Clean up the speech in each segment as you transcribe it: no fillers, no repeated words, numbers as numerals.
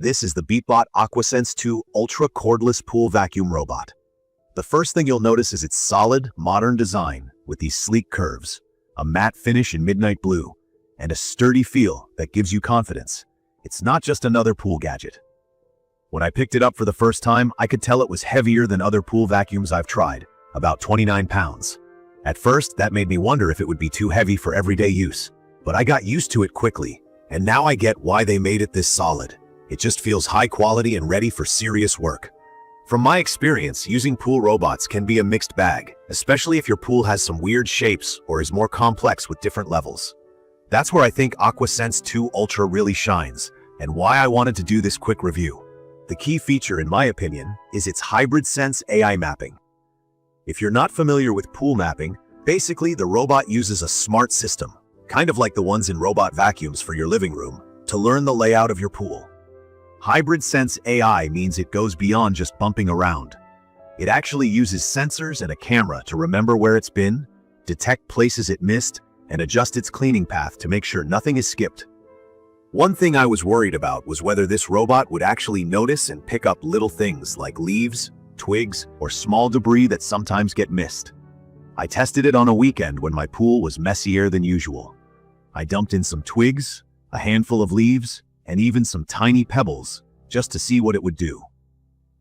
This is the Beatbot AquaSense 2 Ultra Cordless Pool Vacuum Robot. The first thing you'll notice is its solid, modern design with these sleek curves, a matte finish in midnight blue, and a sturdy feel that gives you confidence. It's not just another pool gadget. When I picked it up for the first time, I could tell it was heavier than other pool vacuums I've tried, about 29 pounds. At first, that made me wonder if it would be too heavy for everyday use, but I got used to it quickly, and now I get why they made it this solid. It just feels high quality and ready for serious work. From my experience, using pool robots can be a mixed bag, especially if your pool has some weird shapes or is more complex with different levels. That's where I think AquaSense 2 Ultra really shines, and why I wanted to do this quick review. The key feature, in my opinion, is its HybridSense AI Mapping. If you're not familiar with pool mapping, basically the robot uses a smart system, kind of like the ones in robot vacuums for your living room, to learn the layout of your pool. HybridSense AI means it goes beyond just bumping around. It actually uses sensors and a camera to remember where it's been, detect places it missed, and adjust its cleaning path to make sure nothing is skipped. One thing I was worried about was whether this robot would actually notice and pick up little things like leaves, twigs, or small debris that sometimes get missed. I tested it on a weekend when my pool was messier than usual. I dumped in some twigs, a handful of leaves, and even some tiny pebbles, just to see what it would do.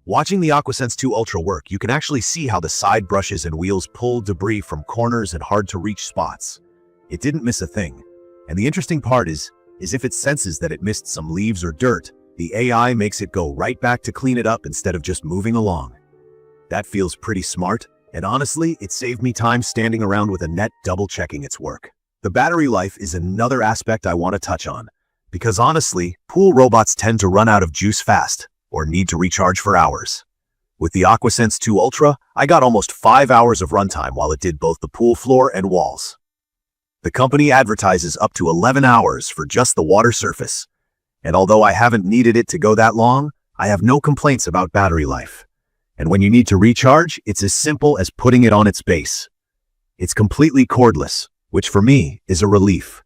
Watching the AquaSense 2 Ultra work, you can actually see how the side brushes and wheels pull debris from corners and hard-to-reach spots. It didn't miss a thing. And the interesting part is if it senses that it missed some leaves or dirt, the AI makes it go right back to clean it up instead of just moving along. That feels pretty smart, and honestly, it saved me time standing around with a net double-checking its work. The battery life is another aspect I want to touch on. Because honestly, pool robots tend to run out of juice fast, or need to recharge for hours. With the AquaSense 2 Ultra, I got almost 5 hours of runtime while it did both the pool floor and walls. The company advertises up to 11 hours for just the water surface. And although I haven't needed it to go that long, I have no complaints about battery life. And when you need to recharge, it's as simple as putting it on its base. It's completely cordless, which for me is a relief.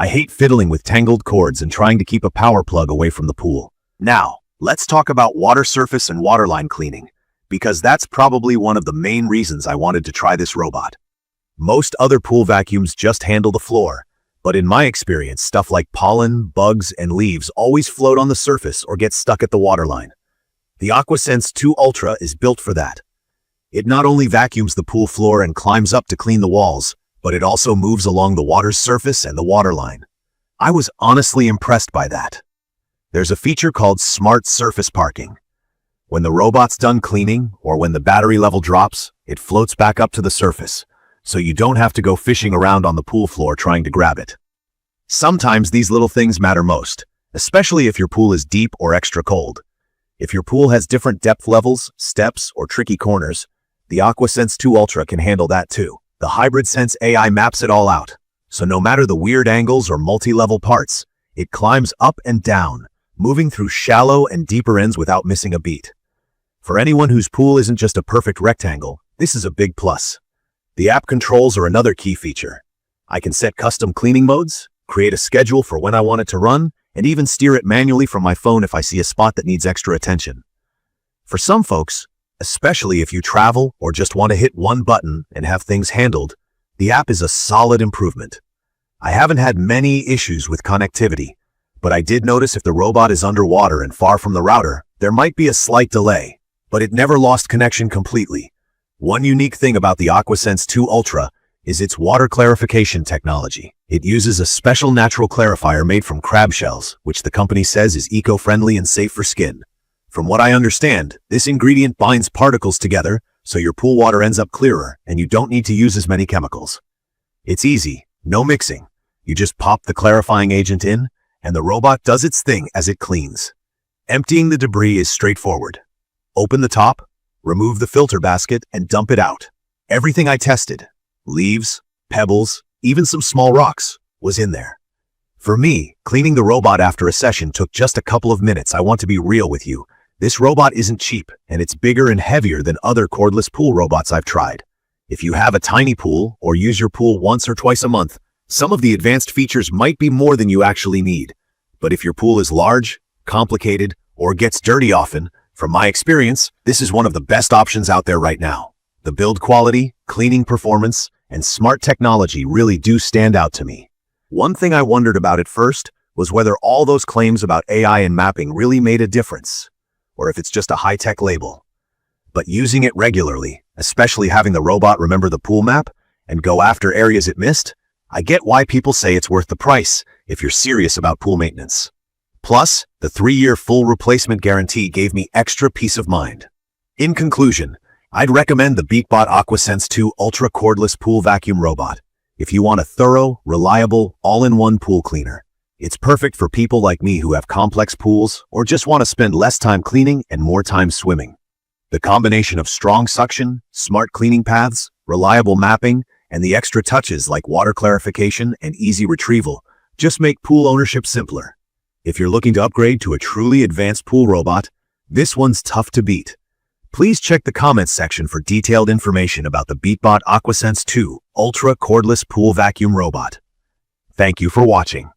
I hate fiddling with tangled cords and trying to keep a power plug away from the pool. Now, let's talk about water surface and waterline cleaning, because that's probably one of the main reasons I wanted to try this robot. Most other pool vacuums just handle the floor, but in my experience, stuff like pollen, bugs, and leaves always float on the surface or get stuck at the waterline. The AquaSense 2 Ultra is built for that. It not only vacuums the pool floor and climbs up to clean the walls, but it also moves along the water's surface and the waterline. I was honestly impressed by that. There's a feature called Smart Surface Parking. When the robot's done cleaning, or when the battery level drops, it floats back up to the surface, so you don't have to go fishing around on the pool floor trying to grab it. Sometimes these little things matter most, especially if your pool is deep or extra cold. If your pool has different depth levels, steps, or tricky corners, the AquaSense 2 Ultra can handle that too. The HybridSense AI maps it all out, so no matter the weird angles or multi-level parts, it climbs up and down, moving through shallow and deeper ends without missing a beat. For anyone whose pool isn't just a perfect rectangle, this is a big plus. The app controls are another key feature. I can set custom cleaning modes, create a schedule for when I want it to run, and even steer it manually from my phone if I see a spot that needs extra attention. For some folks, especially if you travel or just want to hit one button and have things handled, the app is a solid improvement. I haven't had many issues with connectivity, but I did notice if the robot is underwater and far from the router, there might be a slight delay, but it never lost connection completely. One unique thing about the AquaSense 2 Ultra is its water clarification technology. It uses a special natural clarifier made from crab shells, which the company says is eco-friendly and safe for skin. From what I understand, this ingredient binds particles together, so your pool water ends up clearer, and you don't need to use as many chemicals. It's easy, no mixing. You just pop the clarifying agent in, and the robot does its thing as it cleans. Emptying the debris is straightforward. Open the top, remove the filter basket, and dump it out. Everything I tested, leaves, pebbles, even some small rocks, was in there. For me, cleaning the robot after a session took just a couple of minutes. I want to be real with you. This robot isn't cheap, and it's bigger and heavier than other cordless pool robots I've tried. If you have a tiny pool or use your pool once or twice a month, some of the advanced features might be more than you actually need. But if your pool is large, complicated, or gets dirty often. From my experience, this is one of the best options out there right now. The build quality, cleaning performance, and smart technology really do stand out to me. One thing I wondered about at first was whether all those claims about AI and mapping really made a difference, or if it's just a high-tech label. But using it regularly, especially having the robot remember the pool map and go after areas it missed, I get why people say it's worth the price if you're serious about pool maintenance. Plus, the 3-year full replacement guarantee gave me extra peace of mind. In conclusion, I'd recommend the Beatbot AquaSense 2 Ultra Cordless Pool Vacuum Robot if you want a thorough, reliable, all-in-one pool cleaner. It's perfect for people like me who have complex pools or just want to spend less time cleaning and more time swimming. The combination of strong suction, smart cleaning paths, reliable mapping, and the extra touches like water clarification and easy retrieval just make pool ownership simpler. If you're looking to upgrade to a truly advanced pool robot, this one's tough to beat. Please check the comments section for detailed information about the Beatbot AquaSense 2 Ultra Cordless Pool Vacuum Robot. Thank you for watching.